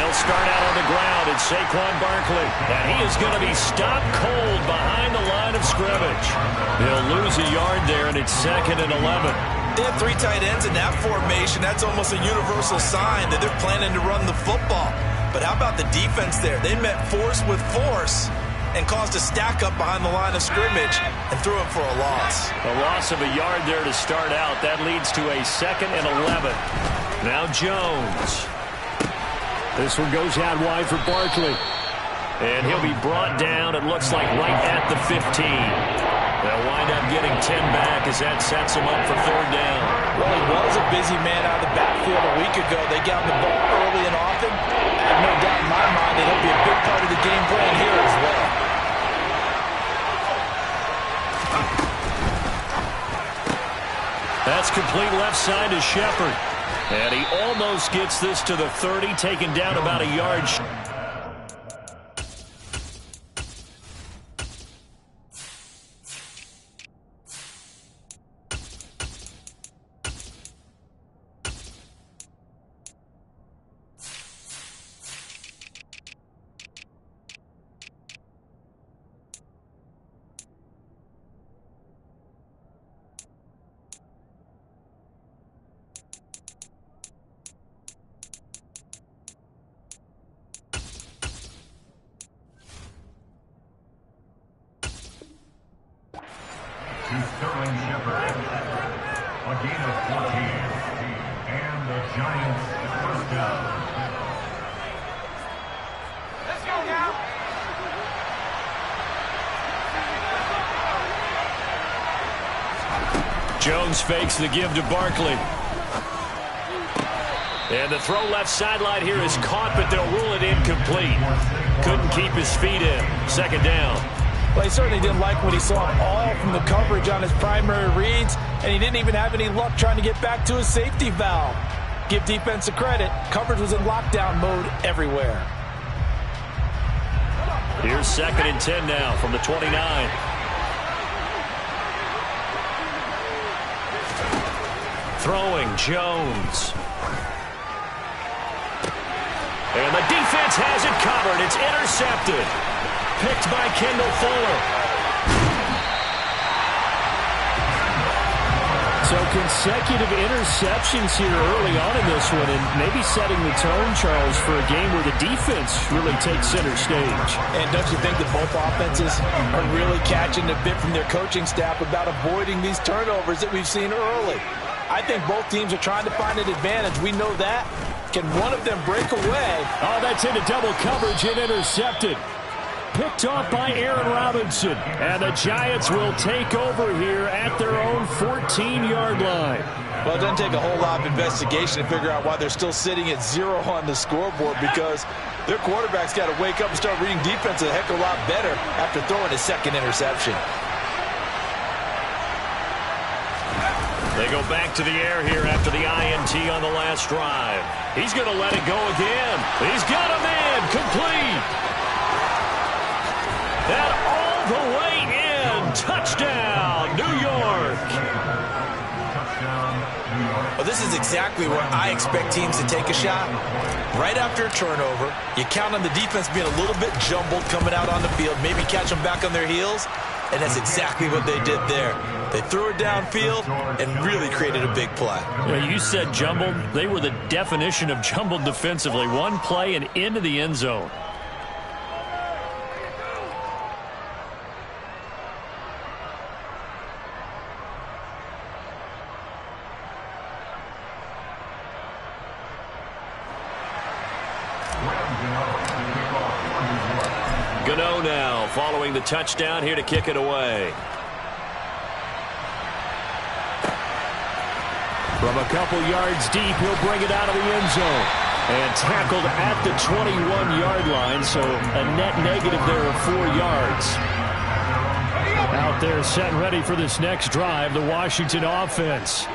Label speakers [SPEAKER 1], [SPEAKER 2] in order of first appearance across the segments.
[SPEAKER 1] They'll start out on the ground. It's Saquon Barkley. And he is going to be stopped cold behind the line of scrimmage. They'll lose a yard there, and it's 2nd and 11.
[SPEAKER 2] They have 3 tight ends in that formation. That's almost a universal sign that they're planning to run the football. But how about the defense there? They met force with force and caused a stack up behind the line of scrimmage and threw it for a loss.
[SPEAKER 1] A loss of a yard there to start out. That leads to a 2nd and 11. Now Jones. This one goes out wide for Barkley. And he'll be brought down, it looks like, right at the 15. They'll wind up getting 10 back as that sets them up for 3rd down.
[SPEAKER 2] Well, he was a busy man out of the backfield a week ago. They got him the ball early and often. I have no doubt in my mind that he'll be a big part of the game plan here as well.
[SPEAKER 1] That's complete left side to Shepard. And he almost gets this to the 30, taken down about a yard.
[SPEAKER 3] To Sterling Shepard, a gain of 14, and the Giants' 1st down.
[SPEAKER 4] Let's go now.
[SPEAKER 1] Jones fakes the give to Barkley. And the throw left sideline here is caught, but they'll rule it incomplete. Couldn't keep his feet in. 2nd down.
[SPEAKER 2] Well, he certainly didn't like what he saw all from the coverage on his primary reads, and he didn't even have any luck trying to get back to his safety valve. Give defense a credit. Coverage was in lockdown mode everywhere.
[SPEAKER 1] Here's 2nd and 10 now from the 29. Throwing Jones. And the defense has it covered. It's intercepted. Picked by Kendall Fuller.
[SPEAKER 5] So consecutive interceptions here early on in this one, and maybe setting the tone, Charles, for a game where the defense really takes center stage.
[SPEAKER 2] And don't you think that both offenses are really catching a bit from their coaching staff about avoiding these turnovers that we've seen early? I think both teams are trying to find an advantage. We know that. Can one of them break away?
[SPEAKER 5] Oh, that's into double coverage and intercepted. Picked off by Aaron Robinson. And the Giants will take over here at their own 14-yard line.
[SPEAKER 2] Well, it doesn't take a whole lot of investigation to figure out why they're still sitting at 0 on the scoreboard, because their quarterback's got to wake up and start reading defense a heck of a lot better after throwing his 2nd interception.
[SPEAKER 1] They go back to the air here after the INT on the last drive. He's going to let it go again. He's got him in. Complete. And all the way in. Touchdown, New York.
[SPEAKER 2] Well, this is exactly where I expect teams to take a shot. Right after a turnover, you count on the defense being a little bit jumbled coming out on the field, maybe catch them back on their heels, and that's exactly what they did there. They threw it downfield and really created a big play.
[SPEAKER 1] Yeah, you said jumbled. They were the definition of jumbled defensively. One play and into the end zone. Gano now following the touchdown here to kick it away. From a couple yards deep, he'll bring it out of the end zone. And tackled at the 21-yard line, so a net negative there of 4 yards. Out there set ready for this next drive, the Washington offense.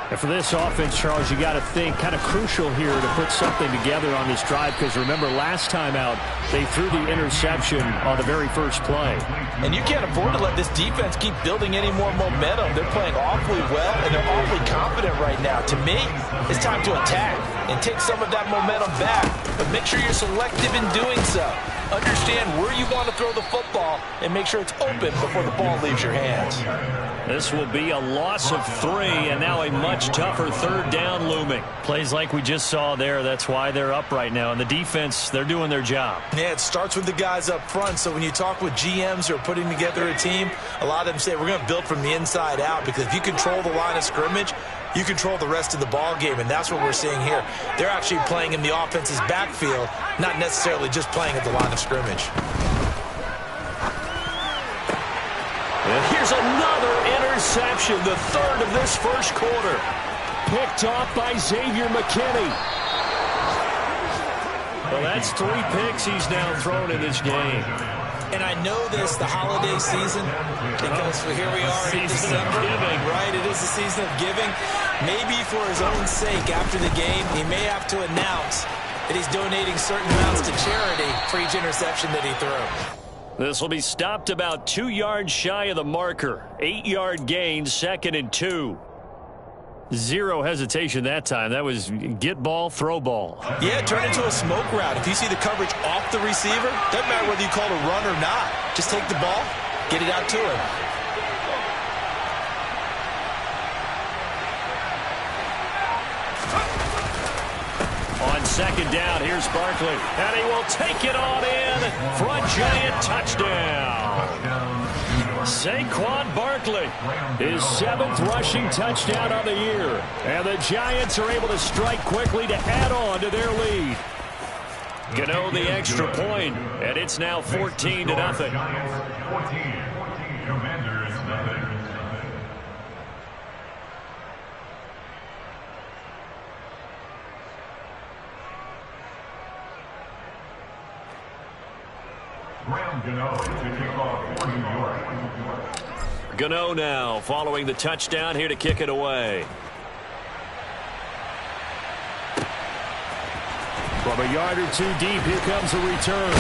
[SPEAKER 5] And for this offense, Charles, you got to think kind of crucial here to put something together on this drive, because remember last time out they threw the interception on the very first play.
[SPEAKER 2] And you can't afford to let this defense keep building any more momentum. They're playing awfully well, and they're awfully confident right now. To me, it's time to attack and take some of that momentum back, but make sure you're selective in doing so. Understand where you want to throw the football and make sure it's open before the ball leaves your hands.
[SPEAKER 1] This will be a loss of 3, and now a much tougher third down looming. Plays like we just saw there, that's why they're up right now. And the defense, they're doing their job.
[SPEAKER 2] Yeah, it starts with the guys up front. So when you talk with GMs who are putting together a team, a lot of them say we're going to build from the inside out, because if you control the line of scrimmage, you control the rest of the ball game, and that's what we're seeing here. They're actually playing in the offense's backfield, not necessarily just playing at the line of scrimmage.
[SPEAKER 1] And here's another interception, the third of this first quarter.
[SPEAKER 5] Picked off by Xavier McKinney.
[SPEAKER 1] Well, that's 3 picks he's now thrown in this game.
[SPEAKER 2] And I know this, the holiday season, because here we are in December, right? It is the season of giving. Maybe for his own sake, after the game, he may have to announce that he's donating certain amounts to charity for each interception that he threw.
[SPEAKER 1] This will be stopped about 2 yards shy of the marker. 8-yard gain, 2nd and 2. Zero hesitation that time. That was get ball, throw ball.
[SPEAKER 2] Yeah, turn into a smoke route. If you see the coverage off the receiver, doesn't matter whether you call it a run or not. Just take the ball, get it out to him.
[SPEAKER 1] On 2nd down, here's Barkley. And he will take it on in for a giant touchdown. Saquon Barkley, his 7th rushing touchdown on the year. And the Giants are able to strike quickly to add on to their lead. Gano the extra point, and it's now 14-0.
[SPEAKER 3] Giants 14, Commanders nothing. Graham Gano to kick off for New York.
[SPEAKER 1] Gano now following the touchdown here to kick it away.
[SPEAKER 5] From a yard or 2 deep, here comes a return.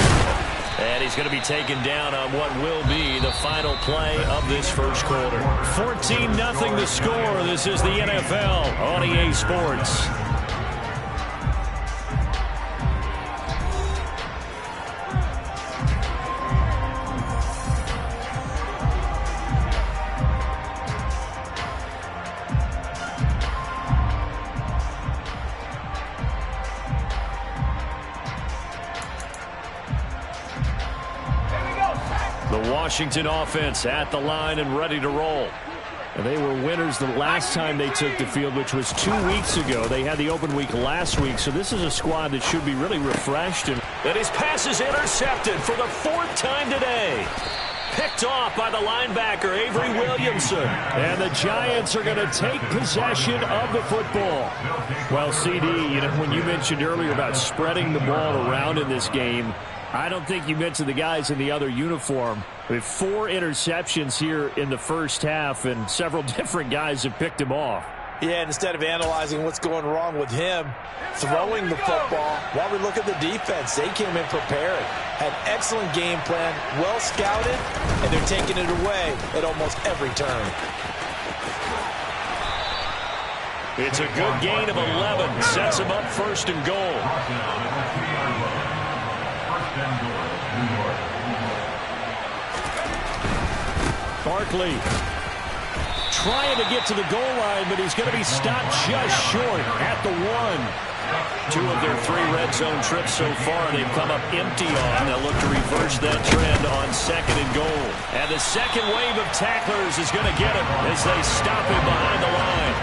[SPEAKER 1] And he's going to be taken down on what will be the final play of this first quarter.
[SPEAKER 5] 14-0 the score. This is the NFL on EA Sports. Washington offense at the line and ready to roll. And they were winners the last time they took the field, which was 2 weeks ago. They had the open week last week, so this is a squad that should be really refreshed. And
[SPEAKER 1] his pass is intercepted for the 4th time today. Picked off by the linebacker, Avery Williamson.
[SPEAKER 5] And the Giants are going to take possession of the football. Well, CD, you know, when you mentioned earlier about spreading the ball around in this game, I don't think you mentioned the guys in the other uniform. We have 4 interceptions here in the first half, and several different guys have picked him off.
[SPEAKER 2] Yeah, and instead of analyzing what's going wrong with him throwing the football, while we look at the defense, they came in prepared, had excellent game plan, well scouted, and they're taking it away at almost every turn.
[SPEAKER 1] It's a good gain of 11, sets him up 1st and goal.
[SPEAKER 5] Barkley trying to get to the goal line, but he's going to be stopped just short at the 1.
[SPEAKER 1] 2 of their 3 red zone trips so far they've come up empty on. They'll look to reverse that trend on 2nd and goal. And the second wave of tacklers is going to get him as they stop him behind the line.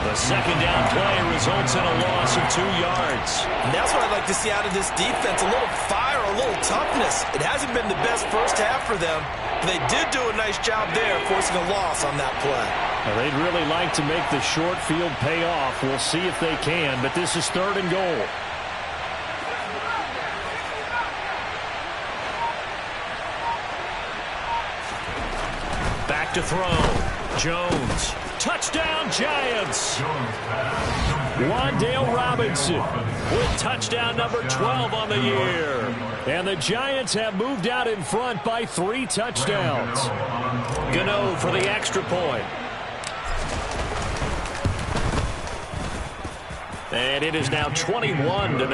[SPEAKER 1] The 2nd down play results in a loss of 2 yards.
[SPEAKER 2] And that's what I'd like to see out of this defense, a little fire, a little toughness. It hasn't been the best first half for them. They did do a nice job there, forcing a loss on that play.
[SPEAKER 5] Now, they'd really like to make the short field pay off. We'll see if they can, but this is 3rd and goal.
[SPEAKER 1] Back to throw.
[SPEAKER 5] Jones. Touchdown, Giants. Wan'Dale Robinson with touchdown number 12 on the year. And the Giants have moved out in front by 3 touchdowns. Gano for the extra point. And it is now 21-0.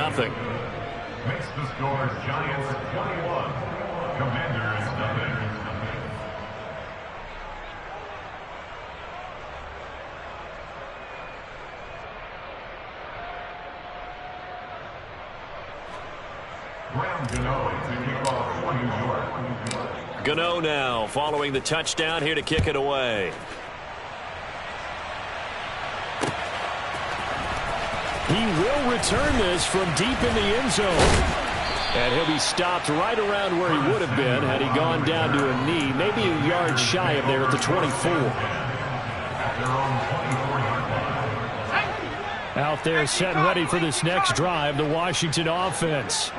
[SPEAKER 3] Makes the score Giants 21, Commanders nothing. Graham Gano to kick off for New York.
[SPEAKER 5] Gano now following the touchdown here to kick it away. He will return this from deep in the end zone. And he'll be stopped right around where he would have been had he gone down to a knee, maybe a yard shy of there at the 24. Out there set and ready for this next drive, the Washington offense.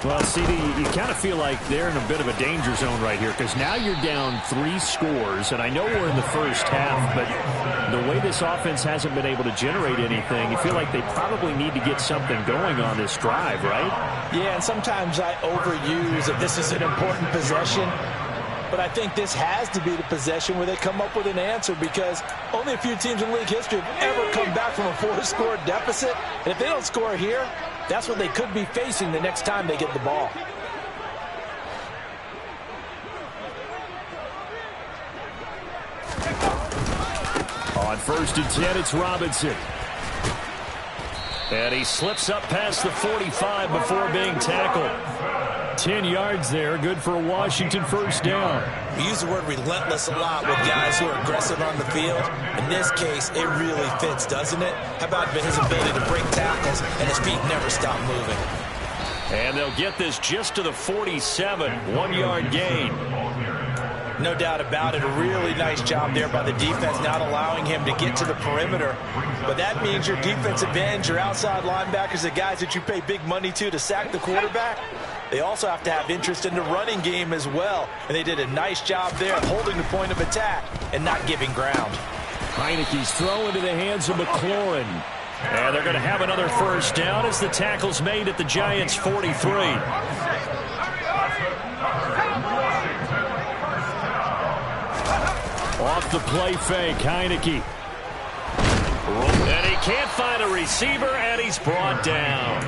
[SPEAKER 5] Well, CD, you kind of feel like they're in a bit of a danger zone right here because now you're down 3 scores, and I know we're in the first half, but the way this offense hasn't been able to generate anything, you feel like they probably need to get something going on this drive, right?
[SPEAKER 2] Yeah, and sometimes I overuse that this is an important possession, but I think this has to be the possession where they come up with an answer because only a few teams in league history have ever come back from a 4-score deficit, and if they don't score here, that's what they could be facing the next time they get the ball.
[SPEAKER 5] On 1st and 10, it's Robinson. And he slips up past the 45 before being tackled. 10 yards there, good for a Washington first down.
[SPEAKER 2] We use the word relentless a lot with guys who are aggressive on the field. In this case, it really fits, doesn't it? How about his ability to break tackles and his feet never stop moving?
[SPEAKER 5] And they'll get this just to the 47, 1-yard gain.
[SPEAKER 2] No doubt about it. A really nice job there by the defense, not allowing him to get to the perimeter. But that means your defensive ends, your outside linebackers, the guys that you pay big money to sack the quarterback, they also have to have interest in the running game as well. And they did a nice job there of holding the point of attack and not giving ground.
[SPEAKER 5] Heineke's throw into the hands of McLaurin. And they're going to have another first down as the tackle's made at the Giants' 43. Off the play fake, Heineke. And he can't find a receiver, and he's brought down.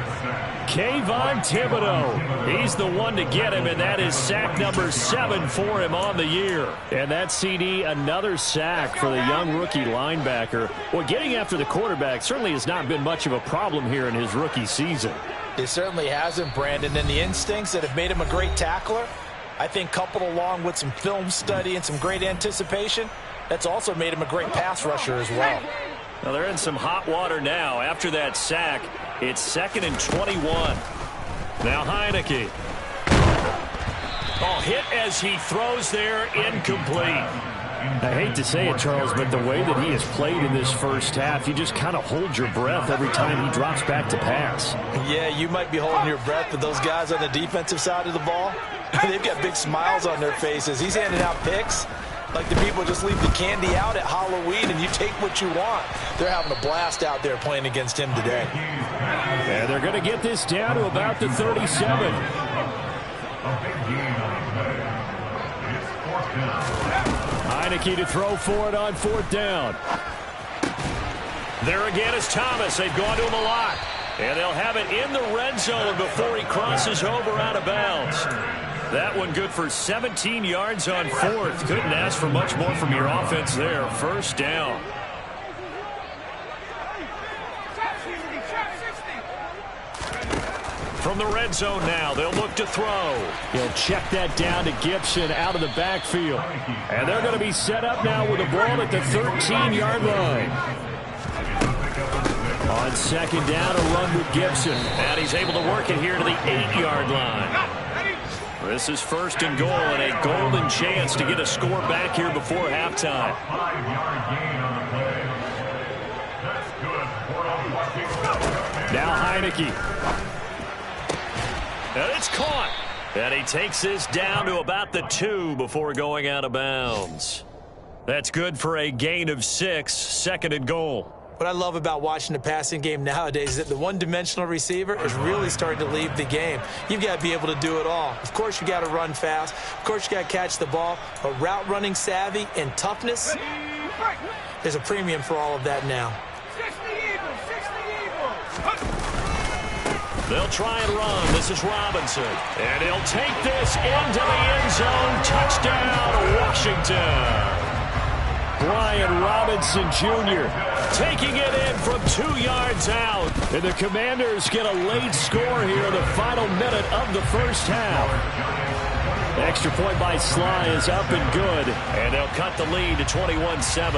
[SPEAKER 5] Kayvon Thibodeaux, he's the one to get him, and that is sack number 7 for him on the year. And that CD, another sack for the young rookie linebacker. Well, getting after the quarterback certainly has not been much of a problem here in his rookie season.
[SPEAKER 2] It certainly hasn't, Brandon, and the instincts that have made him a great tackler, I think coupled along with some film study and some great anticipation, that's also made him a great pass rusher as well.
[SPEAKER 5] Now they're in some hot water now. After that sack, it's 2nd and 21. Now Heineke. Oh, hit as he throws there, incomplete. I hate to say it, Charles, but the way that he has played in this first half, you just kind of hold your breath every time he drops back to pass.
[SPEAKER 2] Yeah, you might be holding your breath, but those guys on the defensive side of the ball, they've got big smiles on their faces. He's handing out picks like the people just leave the candy out at Halloween and you take what you want. They're having a blast out there playing against him today.
[SPEAKER 5] And they're going to get this down to about the 37. Heineke to throw for it on 4th down. There again is Thomas. They've gone to him a lot. And they'll have it in the red zone before he crosses over out of bounds. That one good for 17 yards on 4th. Couldn't ask for much more from your offense there. First down. From the red zone now, they'll look to throw. He'll check that down to Gibson out of the backfield. And they're going to be set up now with the ball at the 13-yard line. On 2nd down, a run with Gibson. And he's able to work it here to the 8-yard line. This is 1st and goal and a golden chance to get a score back here before halftime.
[SPEAKER 3] 5-yard gain on the play. That's good.
[SPEAKER 5] Now Heineke. And it's caught. And he takes this down to about the 2 before going out of bounds.
[SPEAKER 1] That's good for a gain of 6, 2nd and goal.
[SPEAKER 2] What I love about watching the passing game nowadays is that the one-dimensional receiver is really starting to leave the game. You've got to be able to do it all. Of course, you got to run fast. Of course, you got to catch the ball. But route running savvy and toughness, there's a premium for all of that now.
[SPEAKER 4] 60 Eagles!
[SPEAKER 1] They'll try and run. This is Robinson. And he'll take this into the end zone. Touchdown, Washington. Brian Robinson Jr. taking it in from 2 yards out. And the Commanders get a late score here in the final minute of the first half. Extra point by Sly is up and good. And they'll cut the lead to 21-7.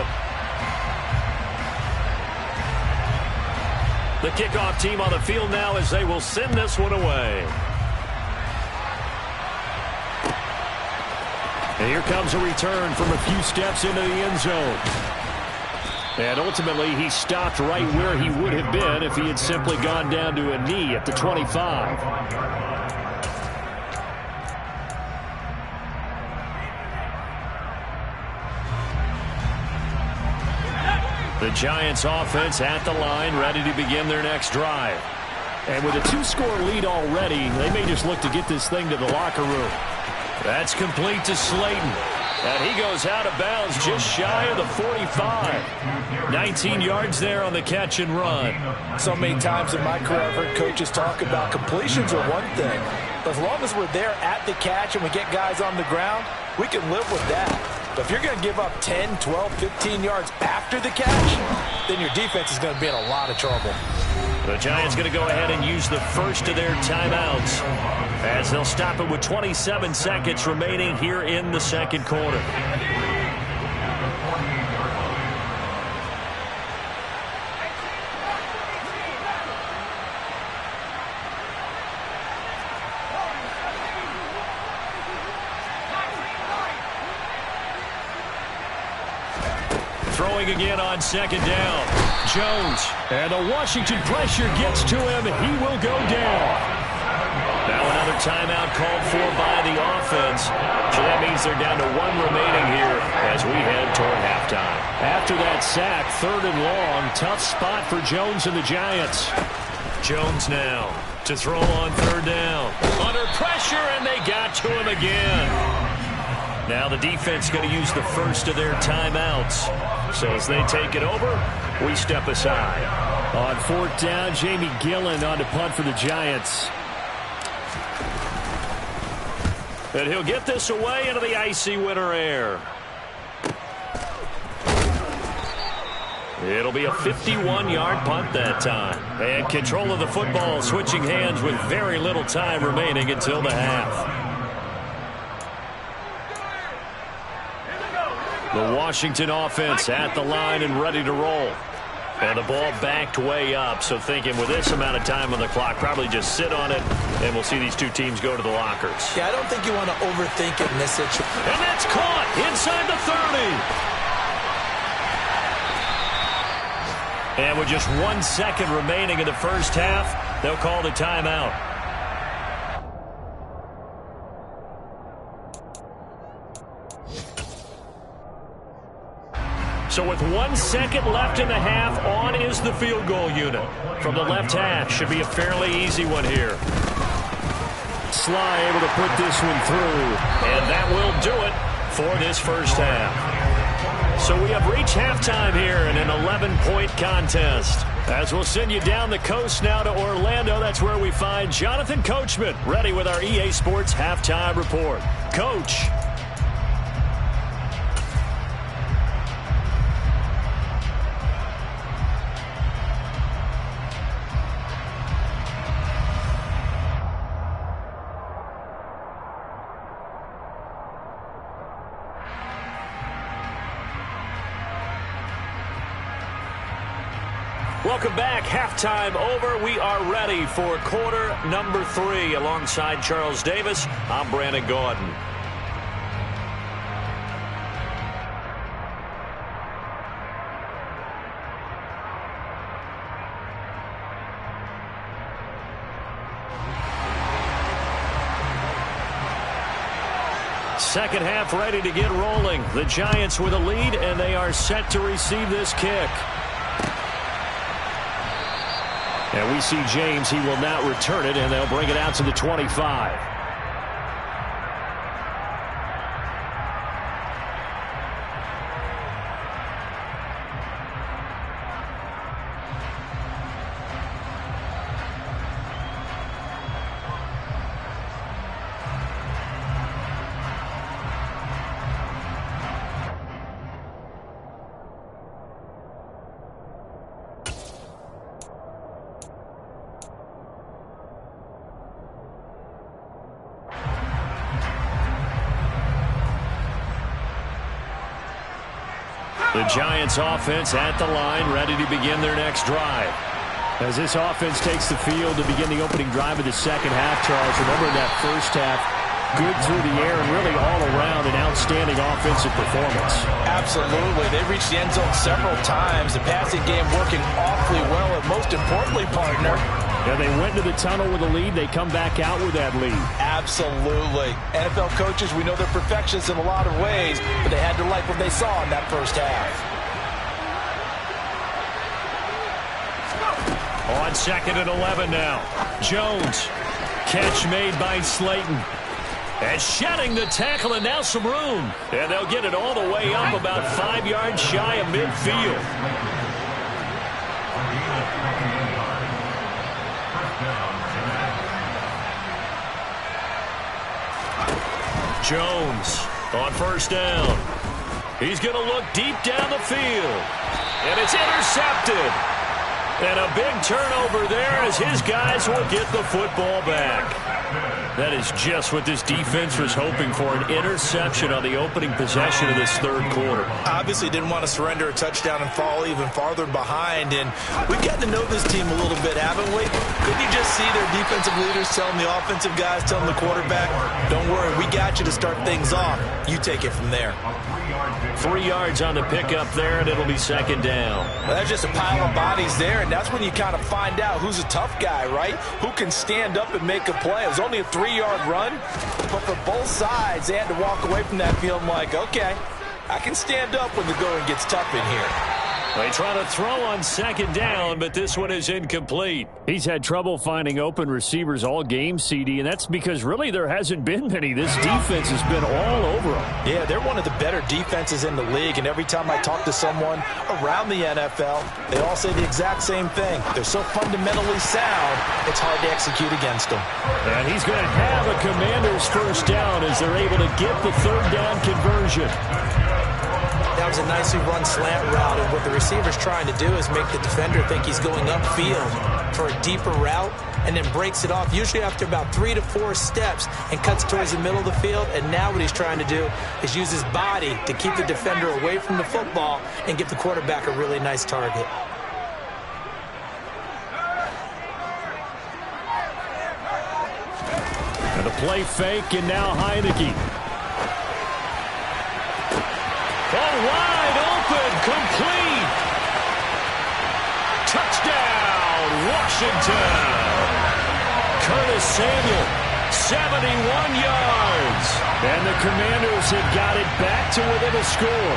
[SPEAKER 1] The kickoff team on the field now as they will send this one away. And here comes a return from a few steps into the end zone. And ultimately, he stopped right where he would have been if he had simply gone down to a knee at the 25. The Giants offense at the line, ready to begin their next drive. And with a 2-score lead already, they may just look to get this thing to the locker room. That's complete to Slayton. And he goes out of bounds just shy of the 45. 19 yards there on the catch and run.
[SPEAKER 2] So many times in my career, I've heard coaches talk about completions are one thing. But as long as we're there at the catch and we get guys on the ground, we can live with that. But if you're going to give up 10, 12, 15 yards after the catch, then your defense is going to be in a lot of trouble.
[SPEAKER 1] The Giants going to go ahead and use the first of their timeouts as they'll stop it with 27 seconds remaining here in the second quarter. Throwing again on second down. Jones. And the Washington pressure gets to him. He will go down. Now another timeout called for by the offense. So that means they're down to 1 remaining here as we head toward halftime. After that sack, 3rd and long. Tough spot for Jones and the Giants. Jones now to throw on 3rd down. Under pressure, and they got to him again. Now the defense going to use the first of their timeouts. So as they take it over, we step aside. On 4th down, Jamie Gillen on to punt for the Giants. And he'll get this away into the icy winter air. It'll be a 51-yard punt that time. And control of the football switching hands with very little time remaining until the half. The Washington offense at the line and ready to roll. And the ball backed way up, so thinking with this amount of time on the clock, probably just sit on it, and we'll see these two teams go to the lockers.
[SPEAKER 2] Yeah, I don't think you want to overthink it in this situation.
[SPEAKER 1] And that's caught inside the 30. And with just 1 second remaining in the first half, they'll call the timeout. So with 1 second left in the half, on is the field goal unit. From the left half, should be a fairly easy one here. Sly able to put this one through. And that will do it for this first half. So we have reached halftime here in an 11-point contest. As we'll send you down the coast now to Orlando, that's where we find Jonathan Coachman, ready with our EA Sports Halftime Report. Coach. Welcome back. Halftime over. We are ready for quarter number 3. Alongside Charles Davis, I'm Brandon Gaudin. second half ready to get rolling. The Giants with a lead, and they are set to receive this kick. And we see James. He will not return it, and they'll bring it out to the 25. The Giants offense at the line, ready to begin their next drive. As this offense takes the field to begin the opening drive of the second half, Charles, remember in that first half, good through the air and really all around an outstanding offensive performance.
[SPEAKER 2] Absolutely. They reached the end zone several times. The passing game working awfully well, and most importantly, partner,
[SPEAKER 5] yeah, they went to the tunnel with a lead. They come back out with that lead.
[SPEAKER 2] Absolutely. NFL coaches, we know they're perfectionists in a lot of ways, but they had to like what they saw in that first half.
[SPEAKER 1] On 2nd and 11 now. Jones. Catch made by Slayton. And shedding the tackle, and now some room. And they'll get it all the way up about 5 yards shy of midfield. Jones on first down. He's going to look deep down the field. And it's intercepted. And a big turnover there as his guys will get the football back. That is just what this defense was hoping for, an interception on the opening possession of this third quarter.
[SPEAKER 2] Obviously didn't want to surrender a touchdown and fall even farther behind, and we've gotten to know this team a little bit, haven't we? Couldn't you just see their defensive leaders telling the offensive guys, telling the quarterback, don't worry, we got you to start things off. You take it from there.
[SPEAKER 1] 3 yards on the pickup there, and it'll be second down.
[SPEAKER 2] Well, that's just a pile of bodies there, and that's when you kind of find out who's a tough guy, right? Who can stand up and make a play. It was only a 3-yard run, but for both sides, they had to walk away from that feeling like, okay, I can stand up when the going gets tough in here.
[SPEAKER 1] They try to throw on second down, but this one is incomplete.
[SPEAKER 5] He's had trouble finding open receivers all game, CD, and that's because really there hasn't been many. This defense has been all over them.
[SPEAKER 2] Yeah, they're one of the better defenses in the league, and every time I talk to someone around the NFL, they all say the exact same thing. They're so fundamentally sound, it's hard to execute against them.
[SPEAKER 5] And he's going to have a Commanders first down as they're able to get the third down conversion.
[SPEAKER 2] That was a nicely run slant route, and what the receiver's trying to do is make the defender think he's going upfield for a deeper route and then breaks it off, usually after about 3 to 4 steps, and cuts towards the middle of the field. And now what he's trying to do is use his body to keep the defender away from the football and give the quarterback a really nice target.
[SPEAKER 5] And the play fake, and now Heineke.
[SPEAKER 1] Oh, wide open, complete. Touchdown, Washington. Curtis Samuel, 71 yards.
[SPEAKER 5] And the Commanders have got it back to within a score.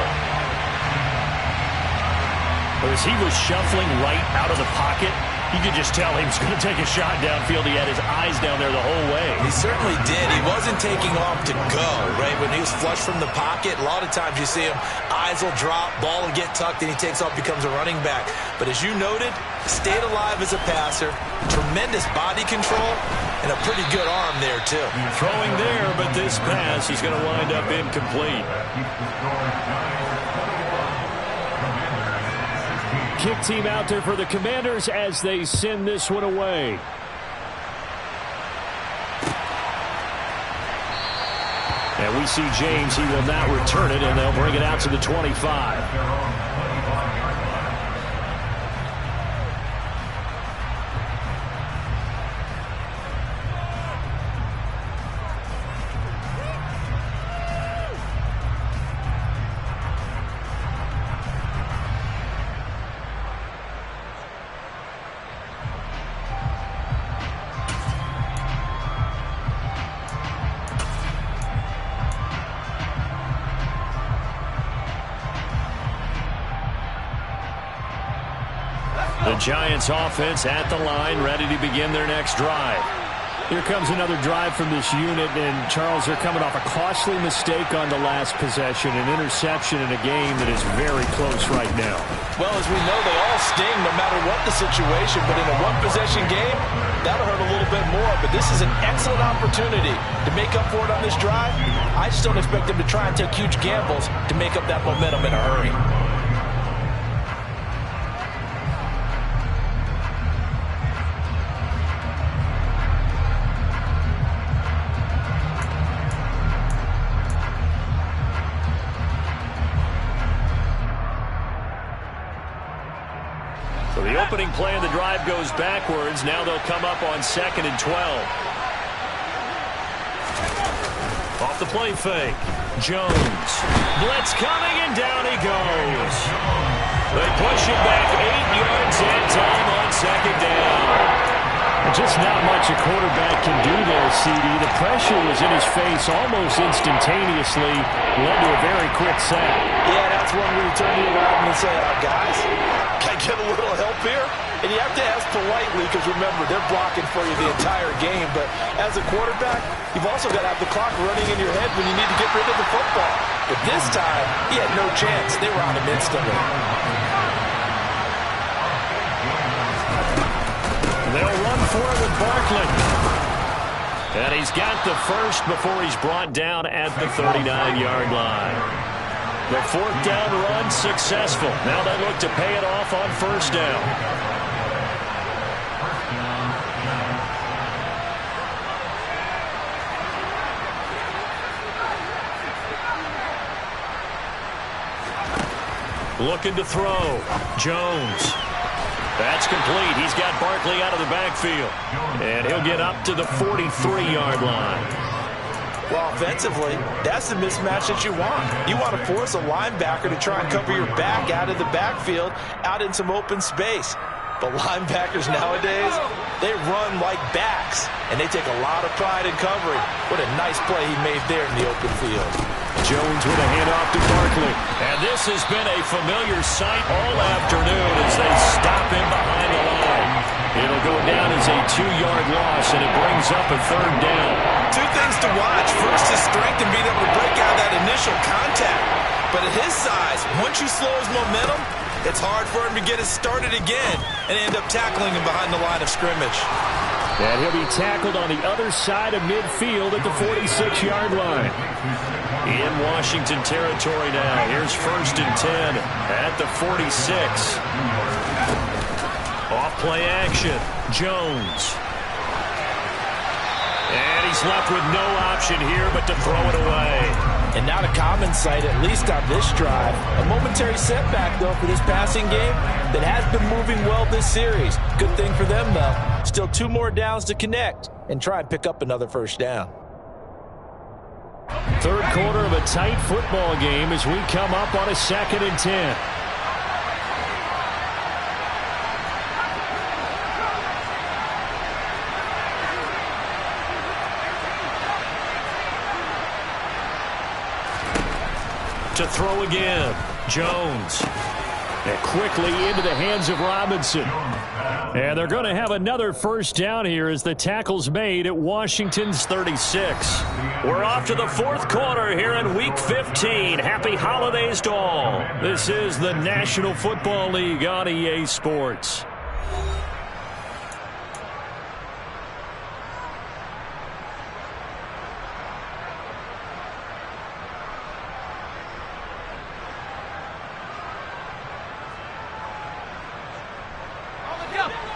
[SPEAKER 1] As he was shuffling right out of the pocket, you could just tell he was going to take a shot downfield. He had his eyes down there the whole way.
[SPEAKER 2] He certainly did. He wasn't taking off to go, right? When he was flush from the pocket, a lot of times you see him, eyes will drop, ball will get tucked, and he takes off, becomes a running back. But as you noted, stayed alive as a passer, tremendous body control, and a pretty good arm there, too.
[SPEAKER 1] Throwing there, but this pass is going to wind up incomplete.
[SPEAKER 5] Kick team out there for the Commanders as they send this one away. And we see James. He will not return it, and they'll bring it out to the 25.
[SPEAKER 1] The Giants offense at the line, ready to begin their next drive.
[SPEAKER 5] Here comes another drive from this unit, and Charles, they're coming off a costly mistake on the last possession, an interception in a game that is very close right now.
[SPEAKER 2] Well, as we know, they all sting no matter what the situation, but in a one-possession game, that'll hurt a little bit more. But this is an excellent opportunity to make up for it on this drive. I just don't expect them to try and take huge gambles to make up that momentum in a hurry.
[SPEAKER 1] So the opening play of the drive goes backwards. Now they'll come up on 2nd and 12. Off the play fake. Jones. Blitz coming, and down he goes. They push him back 8 yards and time on 2nd down.
[SPEAKER 5] Just not much a quarterback can do there, CD. The pressure was in his face almost instantaneously, led to a very quick sack.
[SPEAKER 2] Yeah, that's one where you turn to your lineman and say, guys, can I get a little help here? And you have to ask politely because, remember, they're blocking for you the entire game. But as a quarterback, you've also got to have the clock running in your head when you need to get rid of the football. But this time, he had no chance. They were on him instantly.
[SPEAKER 1] They'll run for it with Barkley. And he's got the first before he's brought down at the 39-yard line. The 4th down run successful. Now they look to pay it off on 1st down. Looking to throw. Jones. That's complete. He's got Barkley out of the backfield. And he'll get up to the 43-yard line.
[SPEAKER 2] Well, offensively, that's the mismatch that you want. You want to force a linebacker to try and cover your back out of the backfield, out in some open space. But linebackers nowadays, they run like backs, and they take a lot of pride in covering. What a nice play he made there in the open field.
[SPEAKER 1] Jones with a handoff to Barkley. And this has been a familiar sight all afternoon as they stop him behind the line. It'll go down as a 2-yard loss, and it brings up a 3rd down.
[SPEAKER 2] 2 things to watch. First, his strength and being able to break out that initial contact. But at his size, once you slow his momentum, it's hard for him to get it started again and end up tackling him behind the line of scrimmage.
[SPEAKER 5] And he'll be tackled on the other side of midfield at the 46-yard line.
[SPEAKER 1] In Washington territory now. Here's 1st and 10 at the 46. Off play action. Jones. And he's left with no option here but to throw it away.
[SPEAKER 2] And not a common sight, at least on this drive. A momentary setback, though, for this passing game that has been moving well this series. Good thing for them, though. Still 2 more downs to connect and try and pick up another 1st down.
[SPEAKER 5] 3rd quarter of a tight football game as we come up on a 2nd and 10.
[SPEAKER 1] To throw again. Jones.
[SPEAKER 5] And quickly into the hands of Robinson. And they're going to have another 1st down here as the tackle's made at Washington's 36.
[SPEAKER 1] We're off to the 4th quarter here in Week 15. Happy holidays to all.
[SPEAKER 5] This is the National Football League on EA Sports.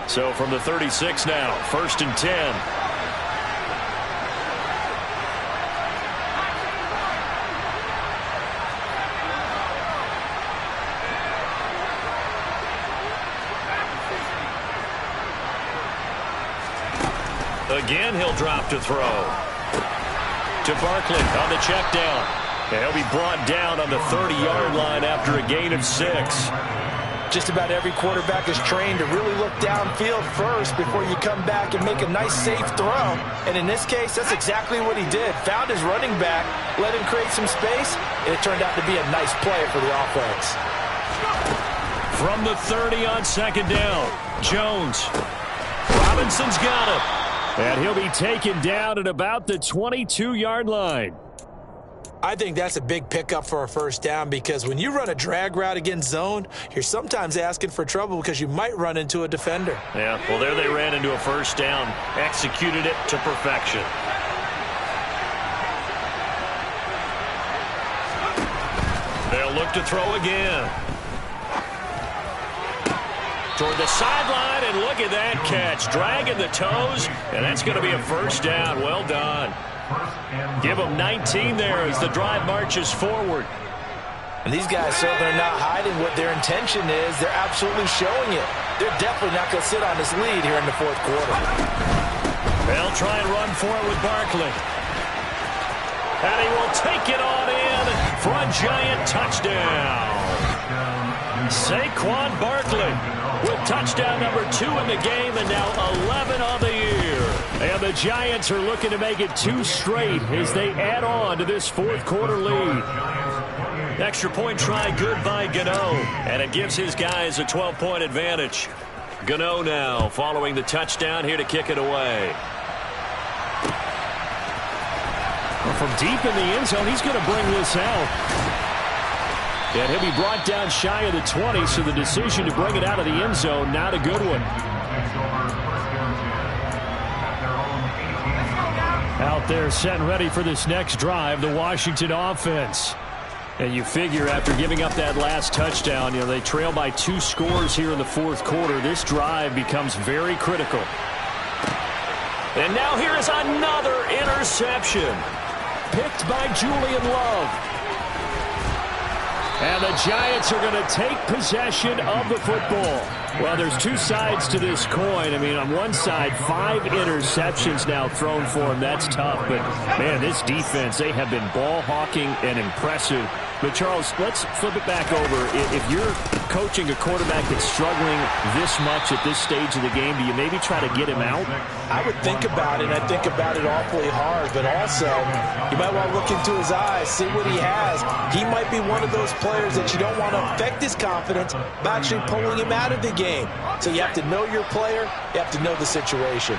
[SPEAKER 1] So from the 36 now, 1st and 10. Again, he'll drop to throw. To Barkley on the check down. And he'll be brought down on the 30-yard line after a gain of 6.
[SPEAKER 2] Just about every quarterback is trained to really look downfield first before you come back and make a nice, safe throw. And in this case, that's exactly what he did. Found his running back, let him create some space, and it turned out to be a nice play for the offense.
[SPEAKER 5] From the 30 on second down, Jones. Robinson's got him. And he'll be taken down at about the 22-yard line.
[SPEAKER 2] I think that's a big pickup for a first down because when you run a drag route against zone, you're sometimes asking for trouble because you might run into a defender.
[SPEAKER 1] Yeah, well, there they ran into a first down, executed it to perfection. They'll look to throw again. Toward the sideline, and look at that catch. Dragging the toes, and that's going to be a first down. Well done. Give them 19 there as the drive marches forward.
[SPEAKER 2] And these guys certainly are not hiding what their intention is. They're absolutely showing it. They're definitely not going to sit on this lead here in the fourth quarter.
[SPEAKER 1] They'll try and run for it with Barkley. And he will take it on in for a giant touchdown. Saquon Barkley with touchdown number 2 in the game and now 11 on the year. And the Giants are looking to make it 2 straight as they add on to this fourth quarter lead. Extra point try good by Gano, and it gives his guys a 12-point advantage. Gano now following the touchdown here to kick it away.
[SPEAKER 5] Well, from deep in the end zone, he's going to bring this out. And he'll be brought down shy of the 20, so the decision to bring it out of the end zone, not a good one. Out there set and ready for this next drive, the Washington offense. And you figure after giving up that last touchdown, you know, they trail by 2 scores here in the fourth quarter. This drive becomes very critical.
[SPEAKER 1] And now here is another interception.
[SPEAKER 5] Picked by Julian Love. And the Giants are going to take possession of the football. Well, there's 2 sides to this coin. I mean, on one side, 5 interceptions now thrown for him. That's tough. But, man, this defense, they have been ball hawking and impressive. But, Charles, let's flip it back over. If you're coaching a quarterback that's struggling this much at this stage of the game, do you maybe try to get him out?
[SPEAKER 2] I would think about it, and I think about it awfully hard. But also, you might want to look into his eyes, see what he has. He might be one of those players that you don't want to affect his confidence by actually pulling him out of the game. So you have to know your player. You have to know the situation.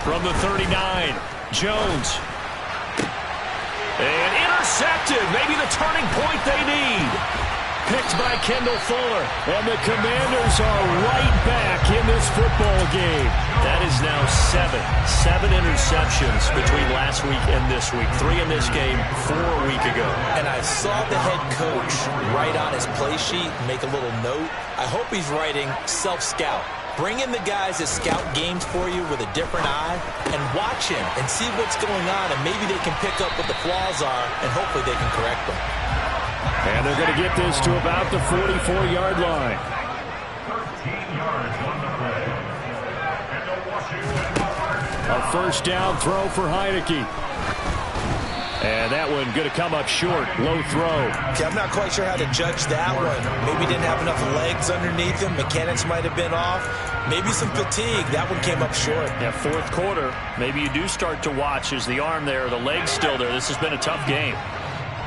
[SPEAKER 1] From the 39, Jones. And intercepted. Maybe the turning point they need. Picked by Kendall Fuller.
[SPEAKER 5] And the Commanders are right back in this football game.
[SPEAKER 1] That is now 7 interceptions between last week and this week. 3 in this game, 4 a week ago.
[SPEAKER 2] And I saw the head coach write on his play sheet, make a little note. I hope he's writing self-scout. Bring in the guys that scout games for you with a different eye and watch him and see what's going on, and maybe they can pick up what the flaws are, and hopefully they can correct them.
[SPEAKER 5] And they're going to get this to about the 44-yard line.
[SPEAKER 3] 13 yards on the play. And the Washington.
[SPEAKER 5] A first down throw for Heineke. And that one going to come up short. Low throw.
[SPEAKER 2] Okay, I'm not quite sure how to judge that one. Maybe didn't have enough legs underneath him. Mechanics might have been off. Maybe some fatigue. That one came up short.
[SPEAKER 1] Yeah, fourth quarter, maybe you do start to watch. Is the arm there, the leg's still there? This has been a tough game.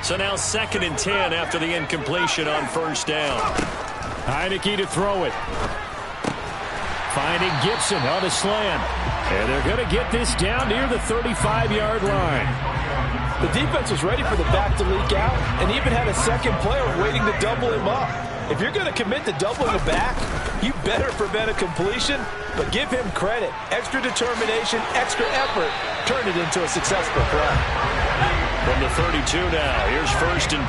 [SPEAKER 1] So now 2nd and 10 after the incompletion on first down.
[SPEAKER 5] Heineke to throw it. Finding Gibson on the slant. And they're going to get this down near the 35-yard line.
[SPEAKER 6] The defense was ready for the back to leak out and even had a second player waiting to double him up. If you're going to commit to doubling the back, you better prevent a completion, but give him credit. Extra determination, extra effort, turn it into a successful play.
[SPEAKER 1] From the 32 now, here's 1st and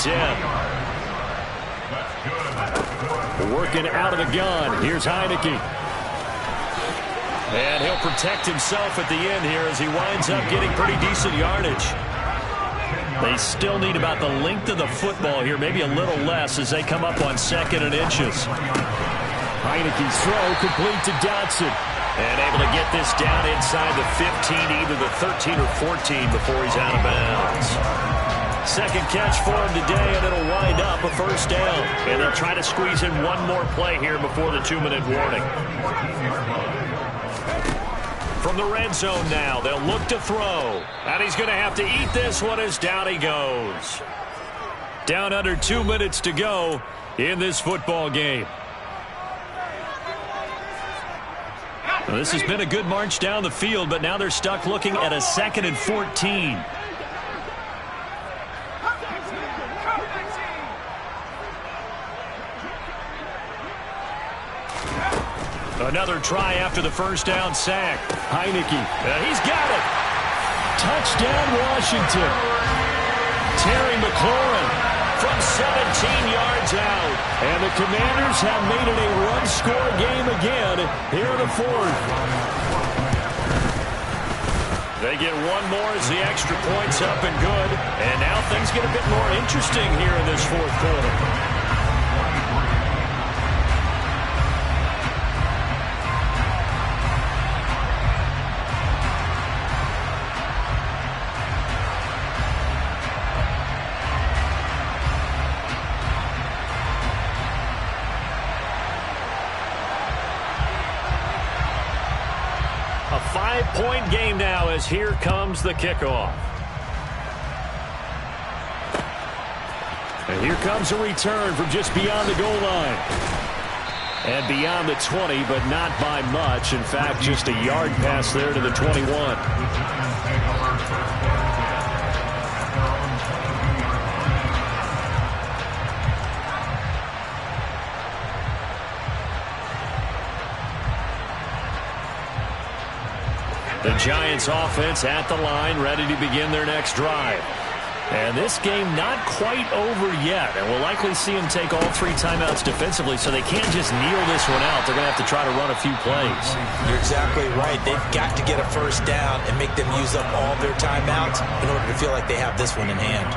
[SPEAKER 1] 10.
[SPEAKER 5] Working out of the gun. Here's Heineke.
[SPEAKER 1] And he'll protect himself at the end here as he winds up getting pretty decent yardage. They still need about the length of the football here, maybe a little less as they come up on 2nd and inches.
[SPEAKER 5] Heineke's throw complete to Dotson.
[SPEAKER 1] And able to get this down inside the 15, either the 13 or 14 before he's out of bounds. 2nd catch for him today, and it'll wind up a first down. And they'll try to squeeze in one more play here before the 2-minute warning. from the red zone now. They'll look to throw. And he's going to have to eat this one as down he goes. Down under 2 minutes to go in this football game. Well, this has been a good march down the field, but now they're stuck looking at a 2nd and 14. Another try after the first down sack.
[SPEAKER 5] Heineke.
[SPEAKER 1] He's got it.
[SPEAKER 5] Touchdown, Washington.
[SPEAKER 1] Terry McLaurin from 17 yards out.
[SPEAKER 5] And the Commanders have made it a one-score game again here in the 4th.
[SPEAKER 1] They get one more as the extra point's up and good. And now things get a bit more interesting here in this 4th quarter. A 5-point game now as here comes the kickoff.
[SPEAKER 5] And here comes a return from just beyond the goal line. And beyond the 20, but not by much. In fact, just a yard pass there to the 21.
[SPEAKER 1] The Giants offense at the line, ready to begin their next drive. And this game not quite over yet. And we'll likely see them take all 3 timeouts defensively, so they can't just kneel this one out. They're going to have to try to run a few plays.
[SPEAKER 2] You're exactly right. They've got to get a first down and make them use up all their timeouts in order to feel like they have this one in hand.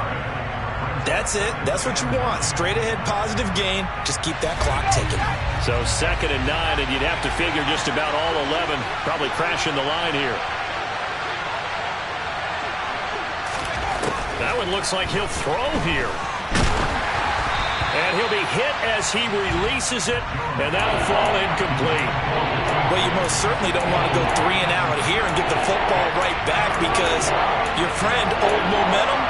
[SPEAKER 2] That's it. That's what you want. Straight ahead, positive gain. Just keep that clock ticking.
[SPEAKER 1] So 2nd and 9, and you'd have to figure just about all 11 probably crashing the line here. That one looks like he'll throw here. And he'll be hit as he releases it, and that'll fall incomplete.
[SPEAKER 2] Well, you most certainly don't want to go 3 and out here and get the football right back, because your friend, Old Momentum,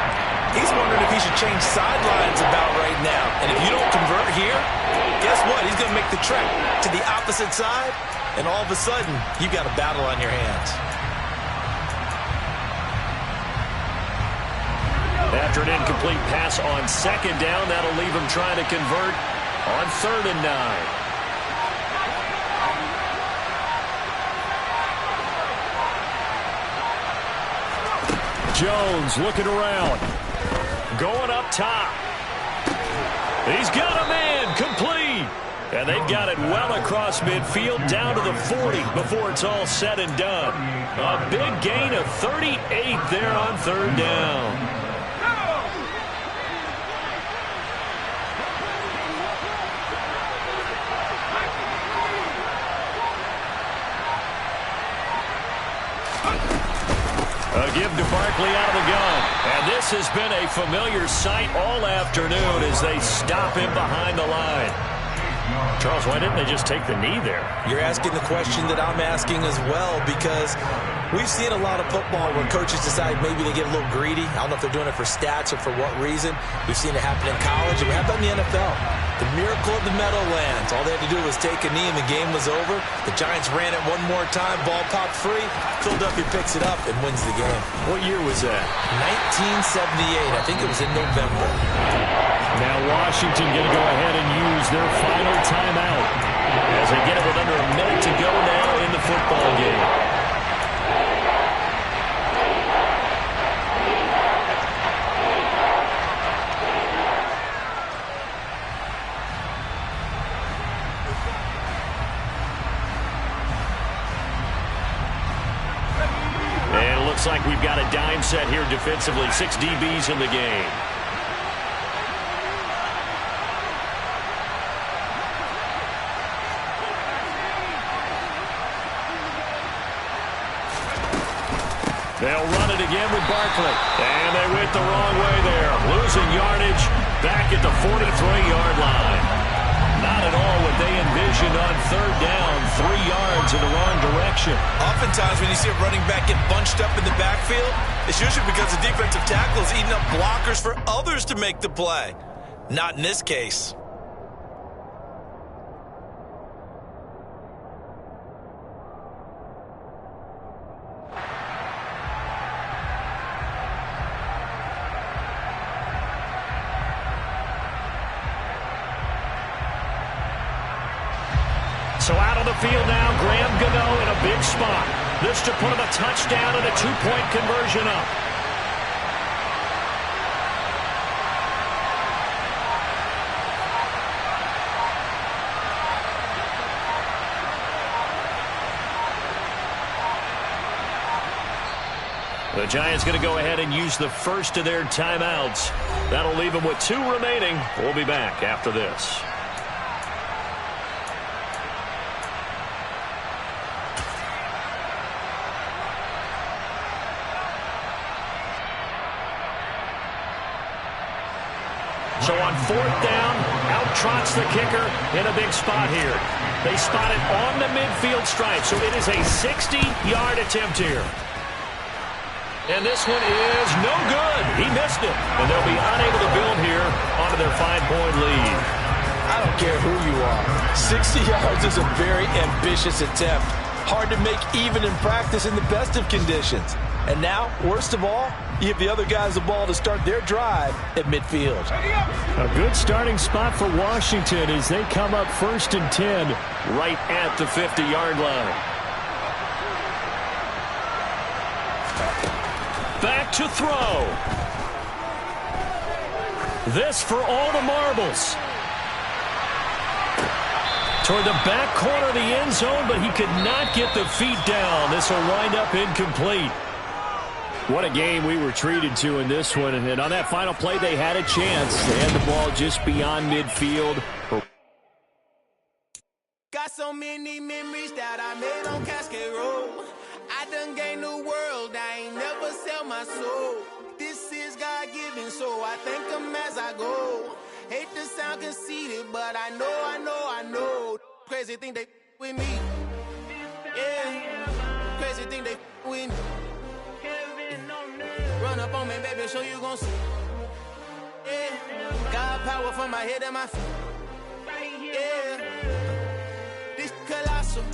[SPEAKER 2] he's wondering if he should change sidelines about right now. And if you don't convert here, guess what? He's going to make the trek to the opposite side, and all of a sudden, you've got a battle on your hands.
[SPEAKER 1] After an incomplete pass on 2nd down, that'll leave him trying to convert on 3rd and 9.
[SPEAKER 5] Jones looking around.
[SPEAKER 1] Going up top. He's got a man, complete. And they've got it well across midfield, down to the 40 before it's all said and done. A big gain of 38 there on 3rd down. A give to Barkley out of the gun. And this has been a familiar sight all afternoon as they stop him behind the line. Charles, why didn't they just take the knee there?
[SPEAKER 2] You're asking the question that I'm asking as well, because we've seen a lot of football where coaches decide maybe they get a little greedy. I don't know if they're doing it for stats or for what reason. We've seen it happen in college, and we have done in the NFL. The miracle of the Meadowlands. All they had to do was take a knee, and the game was over. The Giants ran it one more time. Ball popped free. Philadelphia picks it up and wins the game.
[SPEAKER 1] What year was that?
[SPEAKER 2] 1978. I think it was in November.
[SPEAKER 5] Now Washington going to go ahead and use their final timeout
[SPEAKER 1] as they get it with under a minute to go now in the football game. And it looks like we've got a dime set here defensively. 6 DBs in the game. They'll run it again with Barkley. And they went the wrong way there. Losing yardage back at the 43-yard line. Not at all what they envisioned
[SPEAKER 5] conversion on third down, 3 yards in the wrong direction.
[SPEAKER 2] Oftentimes when you see a running back get bunched up in the backfield, it's usually because the defensive tackle is eating up blockers for others to make the play. Not in this case.
[SPEAKER 5] So out on the field now, Graham Gano in a big spot. This to put him a touchdown and a 2-point conversion up. The Giants going to go ahead and use the first of their timeouts. That'll leave them with 2 remaining. We'll be back after this. So on 4th down, out trots the kicker in a big spot here. They spot it on the midfield stripe, so it is a 60-yard attempt here. And this one is no good. He missed it, and they'll be unable to build here onto their 5-point lead.
[SPEAKER 6] I don't care who you are. 60 yards is a very ambitious attempt. Hard to make even in practice in the best of conditions. And now, worst of all, you give the other guys the ball to start their drive at midfield.
[SPEAKER 5] A good starting spot for Washington as they come up 1st and 10 right at the 50-yard line. Back to throw. This for all the marbles. Toward the back corner of the end zone, but he could not get the feet down. This will wind up incomplete. What a game we were treated to in this one. And on that final play, they had a chance. They had the ball just beyond midfield.
[SPEAKER 7] Got so many memories that I made on Cascade Road. I done gained the world. I ain't never sell my soul. This is God-given, so I thank him as I go. Hate to sound conceited, but I know. Crazy thing they with me. Yeah. Crazy thing they with me. Run up on me, baby, so you gon' see. Yeah. God power from my head and my feet. Yeah. This colossal.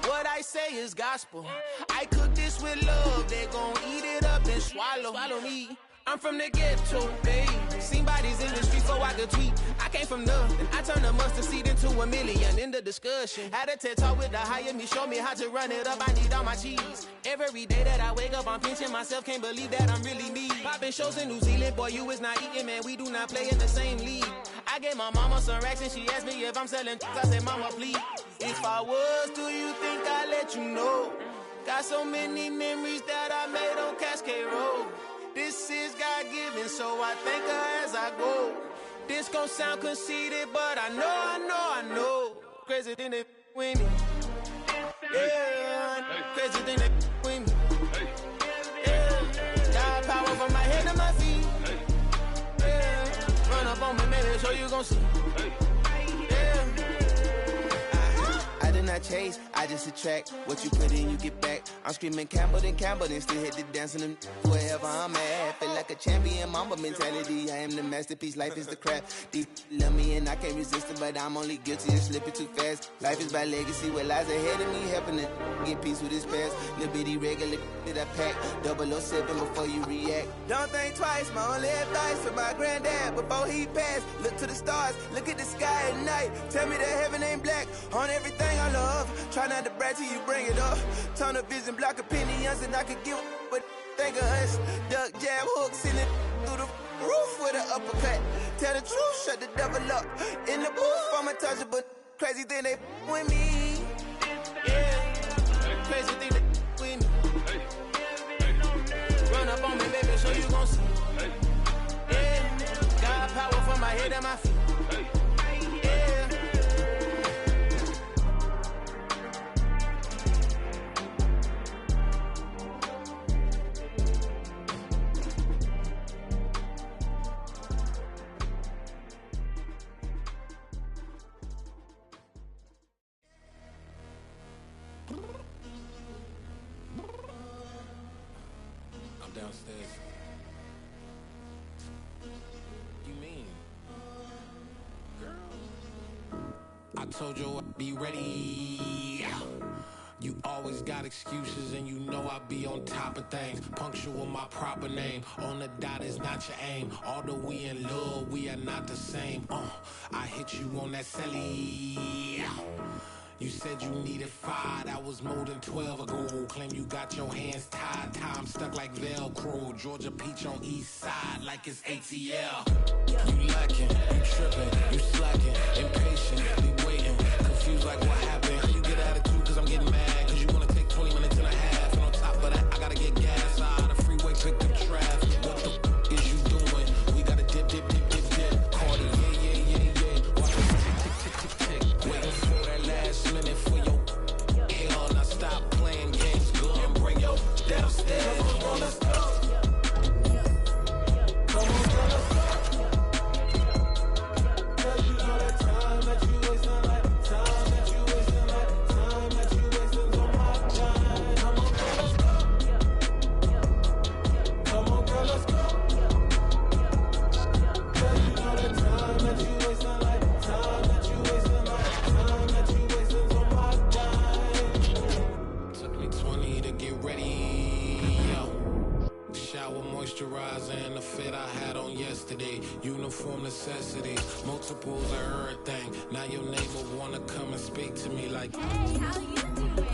[SPEAKER 7] What I say is gospel. I cook this with love. They gon' eat it up and swallow me. I'm from the ghetto, babe. Seen bodies in the street so I could tweet. I came from nothing. I turned a mustard seed into a million in the discussion. Had a TED talk with the higher me, show me how to run it up. I need all my cheese. Every day that I wake up, I'm pinching myself. Can't believe that I'm really me. Popping shows in New Zealand, boy, you is not eating, man. We do not play in the same league. I gave my mama some racks and she asked me if I'm selling. I said, mama, please. If I was, do you think I'd let you know? Got so many memories that I made on Cascade Road. This is God-given, so I thank her as I go. This gon' sound conceited, but I know. Crazy thing they with me. Yeah, crazy thing they with me. Yeah, God power from my head to my feet. Yeah, run up on me, baby, so you gon' see. Yeah. I did not chase, I just attract. What you put in, you get back. I'm screaming Campbell, then still hit the dance and wherever I'm at. Feel like a champion, mamba mentality. I am the masterpiece, life is the crap. Deep love me and I can't resist it, but I'm only guilty of slipping too fast. Life is by legacy, what lies ahead of me, helping to get peace with his past. Little bitty regular that I pack, 007 before you react. Don't think twice, my only advice for my granddad before he passed. Look to the stars, look at the sky at night. Tell me that heaven ain't black on everything I love. Try not to brag till you bring it up. Tunnel vision, block opinions, and I could give but think of us. Duck, jab, hook, send it through the roof with an uppercut. Tell the truth, shut the devil up. In the booth, I'm untouchable. Crazy thing they with me. Yeah, crazy thing they with me. Run up on me, baby, so you gon' see. Yeah, God power from my head and my feet.
[SPEAKER 8] downstairs. You mean? Girl. I told you I'd be ready. You always got excuses and you know I be on top of things. Punctual with my proper name. On the dot is not your aim. Although we in love, we are not the same. I hit you on that celly. You said you needed 5, that was more than 12 ago. Claim you got your hands tied, time stuck like Velcro. Georgia Peach on east side like it's ATL. You lacking, you tripping, you slacking, impatient, be waiting, confused like what happened. How you get attitude cause I'm getting mad, cause you wanna take 20 minutes and a half. And on top of that, I gotta get gas out of the freeway, pick up traffic. What the is you doing? We gotta dip. Cardi, yeah. Watch it tick. Waiting for that last minute for your hell. Now stop playing games, go and bring your downstairs. Come on, let's go. Come on, girl, let's go. Cause you know that time that you wasting, like time that you wasting, like time that you wasting on my time. Come on, girl, let's go. Come on, girl, let's go. Cause you know that time that you wasting, like time that you wasting, like time that you wasting on my time. Took me 20 to get ready, yo. Shower moisturizer and the fit I had on yesterday. Uniform necessities, multiples of everything. Now your neighbor wanna come and speak to me like,
[SPEAKER 9] Hey, how you doing?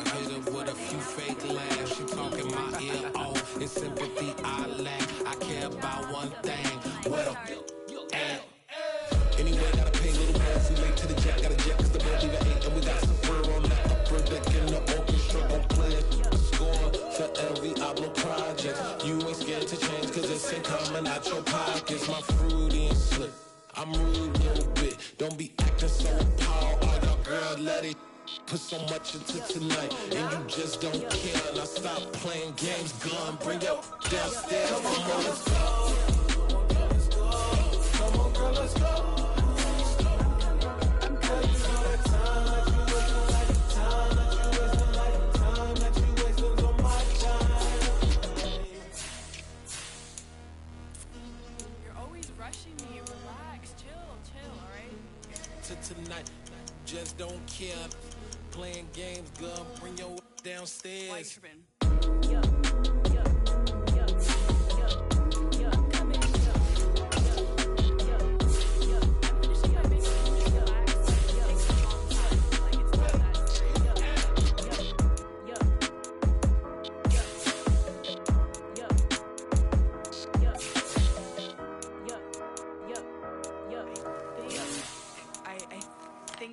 [SPEAKER 8] hit her with a few fake laughs. She talking my ear off. It's sympathy I lack. I care about one thing. Well, anyway, gotta pay a little more. We late to the jet, gotta jet cause the boat leave at 8. And we got some fur on that upper deck in the orchestra. Gon' play a score for LV Ablo project. You ain't scared to change cause it's incoming out your pockets. My fruity and slip. I'm rude a little bit. Don't be acting so appalled. All y'all girl, let it put so much into tonight. And you just don't care. Now stop playing games, gun. Bring your downstairs. Come on, let's go. Come on, girl, let's go. Tonight, just don't care. Playing games, girl, bring your downstairs.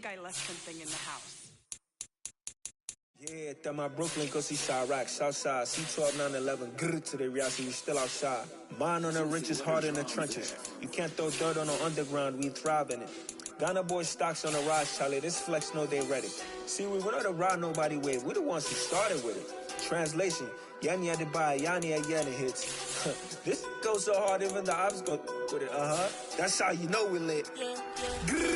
[SPEAKER 10] I left something in the house.
[SPEAKER 11] Yeah, that my Brooklyn, go see Chirac, Southside, C12, 911, grrr to the reality, we still outside. Mine on the riches, hard in the trenches. You can't throw dirt on the underground, we thrive in it. Ghana boy stocks on the rise, Charlie, this flex know they ready. See, we not to ride nobody with, we the ones who started with it. Translation, Yanni had to buy, Yanni had Yanni hits. This goes so hard, even the ops go with it, That's how you know we lit. Grrr.